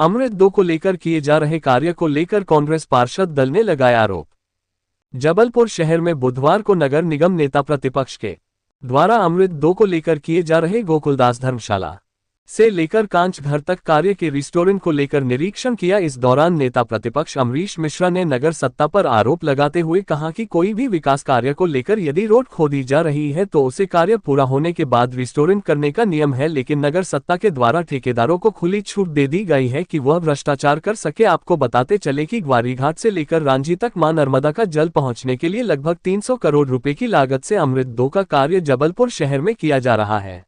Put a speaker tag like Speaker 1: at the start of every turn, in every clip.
Speaker 1: अमृत 2 को लेकर किए जा रहे कार्य को लेकर कांग्रेस पार्षद दल ने लगाया आरोप। जबलपुर शहर में बुधवार को नगर निगम नेता प्रतिपक्ष के द्वारा अमृत 2 को लेकर किए जा रहे गोकुलदास धर्मशाला से लेकर कांच घर तक कार्य के रेस्टोरेंट को लेकर निरीक्षण किया। इस दौरान नेता प्रतिपक्ष अमरीश मिश्रा ने नगर सत्ता पर आरोप लगाते हुए कहा कि कोई भी विकास कार्य को लेकर यदि रोड खोदी जा रही है तो उसे कार्य पूरा होने के बाद रेस्टोरेंट करने का नियम है, लेकिन नगर सत्ता के द्वारा ठेकेदारों को खुली छूट दे दी गई है कि वह भ्रष्टाचार कर सके। आपको बताते चले कि ग्वारीघाट से लेकर रांची तक मां नर्मदा का जल पहुँचने के लिए लगभग 300 करोड़ रुपए की लागत से अमृत 2 का कार्य जबलपुर शहर में किया जा रहा है,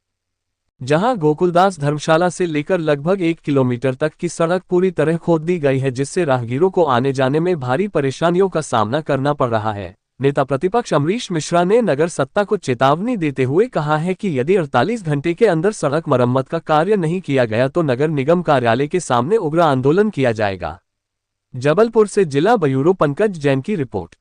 Speaker 1: जहां गोकुलदास धर्मशाला से लेकर लगभग 1 किलोमीटर तक की सड़क पूरी तरह खोद दी गई है, जिससे राहगीरों को आने जाने में भारी परेशानियों का सामना करना पड़ रहा है। नेता प्रतिपक्ष अमरीश मिश्रा ने नगर सत्ता को चेतावनी देते हुए कहा है कि यदि 48 घंटे के अंदर सड़क मरम्मत का कार्य नहीं किया गया तो नगर निगम कार्यालय के सामने उग्र आंदोलन किया जाएगा। जबलपुर से जिला ब्यूरो पंकज जैन की रिपोर्ट।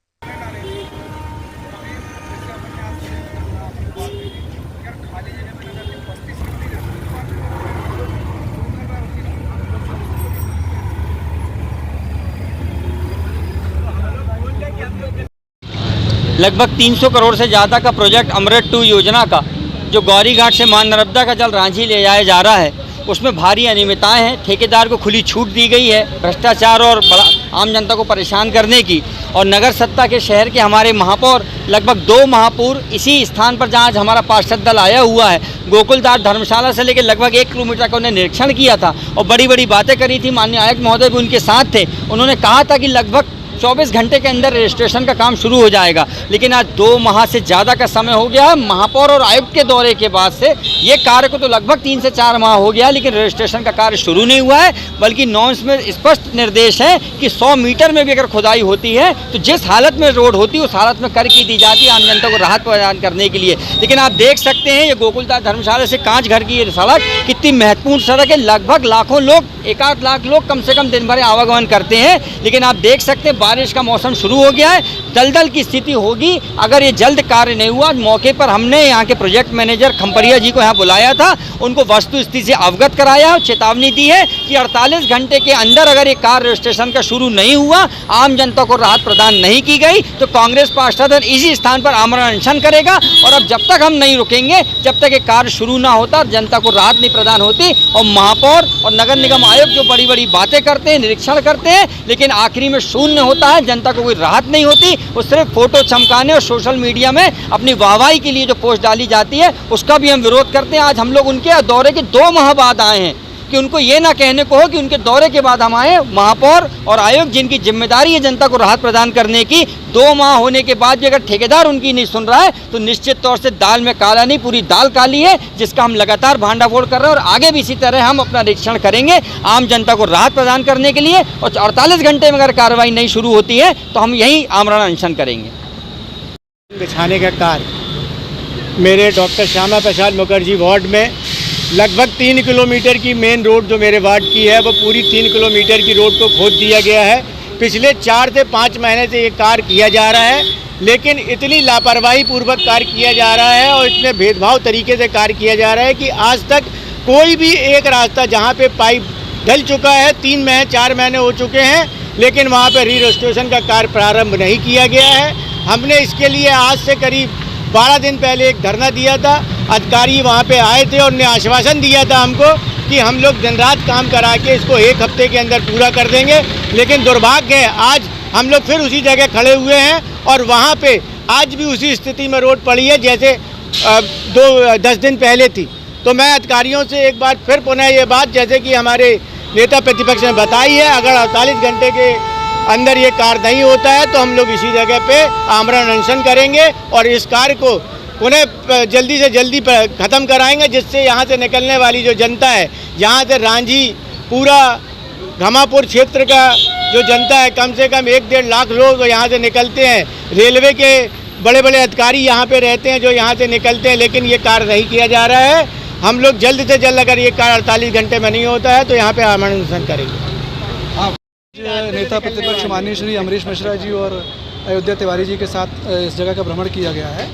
Speaker 2: लगभग 300 करोड़ से ज़्यादा का प्रोजेक्ट अमृत 2 योजना का जो गौरीघाट से मां नर्मदा का जल रांची ले जाया जा रहा है, उसमें भारी अनियमितताएं हैं। ठेकेदार को खुली छूट दी गई है भ्रष्टाचार और आम जनता को परेशान करने की। और नगर सत्ता के शहर के हमारे महापौर, लगभग 2 महापौर इसी स्थान पर जहाँ आज हमारा पार्षद दल आया हुआ है, गोकुलदास धर्मशाला से लेकर लगभग 1 किलोमीटर का उन्हें निरीक्षण किया था और बड़ी बड़ी बातें करी थी। माननीय आयुक्त महोदय भी उनके साथ थे। उन्होंने कहा था कि लगभग 24 घंटे के अंदर रजिस्ट्रेशन का काम शुरू हो जाएगा, लेकिन आज 2 माह से ज़्यादा का समय हो गया है। महापौर और आयुक्त के दौरे के बाद से ये कार्य को तो लगभग 3 से 4 माह हो गया, लेकिन रजिस्ट्रेशन का कार्य शुरू नहीं हुआ है। बल्कि नॉर्म्स में स्पष्ट निर्देश है कि 100 मीटर में भी अगर खुदाई होती है तो जिस हालत में रोड होती है उस हालत में कर की दी जाती है आम जनता को राहत प्रदान करने के लिए। लेकिन आप देख सकते हैं ये गोकुलदास धर्मशाला से कांच घर की ये सड़क कितनी महत्वपूर्ण सड़क है। लगभग लाखों लोग, 1-8 लाख लोग कम से कम दिन भर आवागमन करते हैं। लेकिन आप देख सकते हैं बारिश का मौसम शुरू हो गया है, दलदल की स्थिति होगी अगर ये जल्द कार्य नहीं हुआ। मौके पर हमने यहाँ के प्रोजेक्ट मैनेजर खंपरिया जी को यहाँ बुलाया था, उनको वस्तु स्थिति से अवगत कराया और चेतावनी दी है कि 48 घंटे के अंदर अगर ये कार्य रजिस्ट्रेशन का शुरू नहीं हुआ, आम जनता को राहत प्रदान नहीं की गई तो कांग्रेस पार्षद इसी स्थान पर आमरण अनशन करेगा। और अब जब तक हम नहीं रुकेंगे, जब तक ये कार्य शुरू ना होता, जनता को राहत नहीं प्रदान होती। और महापौर और नगर निगम आयुक्त जो बड़ी बड़ी बातें करते हैं, निरीक्षण करते हैं, लेकिन आखिरी में शून्य होता है, जनता को कोई राहत नहीं होती। वो सिर्फ फोटो चमकाने और सोशल मीडिया में अपनी वाहवाही के लिए जो पोस्ट डाली जाती है उसका भी हम विरोध करते हैं। आज हम लोग उनके दौरे के 2 माह बाद आए हैं कि उनको ये ना कहने को हो कि उनके दौरे के बाद हम आए। महापौर और आयुक्त जिनकी जिम्मेदारी है जनता को राहत प्रदान करने की, 2 माह होने के बाद भी अगर ठेकेदार उनकी नहीं सुन रहा है तो निश्चित तौर से दाल में काला नहीं, पूरी दाल काली है, जिसका हम लगातार भांडाफोड़ कर रहे हैं। और आगे भी इसी तरह हम अपना निरीक्षण करेंगे आम जनता को राहत प्रदान करने के लिए। और 48 घंटे में अगर कार्रवाई नहीं शुरू होती है तो हम यही आमरण अनशन करेंगे।
Speaker 3: बिछाने का कार्य मेरे डॉक्टर श्यामा प्रसाद मुखर्जी वार्ड में लगभग 3 किलोमीटर की मेन रोड जो मेरे वार्ड की है वो पूरी 3 किलोमीटर की रोड को खोद दिया गया है। पिछले 4 से 5 महीने से ये कार्य किया जा रहा है, लेकिन इतनी लापरवाही पूर्वक कार्य किया जा रहा है और इतने भेदभाव तरीके से कार्य किया जा रहा है कि आज तक कोई भी एक रास्ता जहाँ पे पाइप डल चुका है, 3-4 महीने हो चुके हैं, लेकिन वहाँ पे री रजिस्ट्रेशन का कार्य प्रारंभ नहीं किया गया है। हमने इसके लिए आज से करीब 12 दिन पहले एक धरना दिया था। अधिकारी वहाँ पे आए थे और उन्हें आश्वासन दिया था हमको कि हम लोग दिन रात काम करा के इसको 1 हफ्ते के अंदर पूरा कर देंगे। लेकिन दुर्भाग्य है आज हम लोग फिर उसी जगह खड़े हुए हैं और वहाँ पे आज भी उसी स्थिति में रोड पड़ी है जैसे 10 दिन पहले थी। तो मैं अधिकारियों से एक बार फिर पुनः ये बात, जैसे कि हमारे नेता प्रतिपक्ष ने बताई है, अगर 48 घंटे के अंदर ये कार्य नहीं होता है तो हम लोग इसी जगह पे आमरण अनशन करेंगे और इस कार्य को उन्हें जल्दी से जल्दी ख़त्म कराएंगे, जिससे यहाँ से निकलने वाली जो जनता है, यहाँ से रांझी पूरा घमापुर क्षेत्र का जो जनता है, कम से कम 1-1.5 लाख लोग यहाँ से निकलते हैं। रेलवे के बड़े बड़े अधिकारी यहाँ पे रहते हैं जो यहाँ से निकलते हैं, लेकिन ये कार्य नहीं किया जा रहा है। हम लोग जल्द से जल्द, अगर ये कार्य 48 घंटे में नहीं होता है तो यहाँ पे आमरण अनशन करेंगे।
Speaker 4: नेता प्रतिपक्ष माननीय श्री अमरीश मिश्रा जी और अयोध्या तिवारी जी के साथ इस जगह का भ्रमण किया गया है।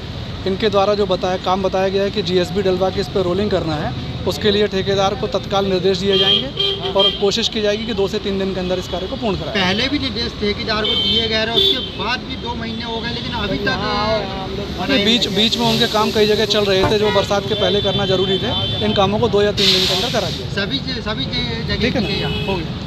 Speaker 4: इनके द्वारा जो काम बताया गया है कि जीएसबी डलवा के इस पर रोलिंग करना है, उसके लिए ठेकेदार को तत्काल निर्देश दिए जाएंगे और कोशिश की जाएगी कि 2 से 3 दिन के अंदर इस कार्य को पूर्ण कराएं।
Speaker 5: पहले भी निर्देश ठेकेदार को दिए गए रहे, उसके बाद भी 2 महीने हो गए, लेकिन अभी तक
Speaker 4: बीच में उनके काम कई जगह चल रहे थे जो बरसात के पहले करना जरूरी थे। इन कामों को 2 या 3 दिन के अंदर करा दिया।
Speaker 5: सभी जगह
Speaker 4: ठीक है ना, हो गया।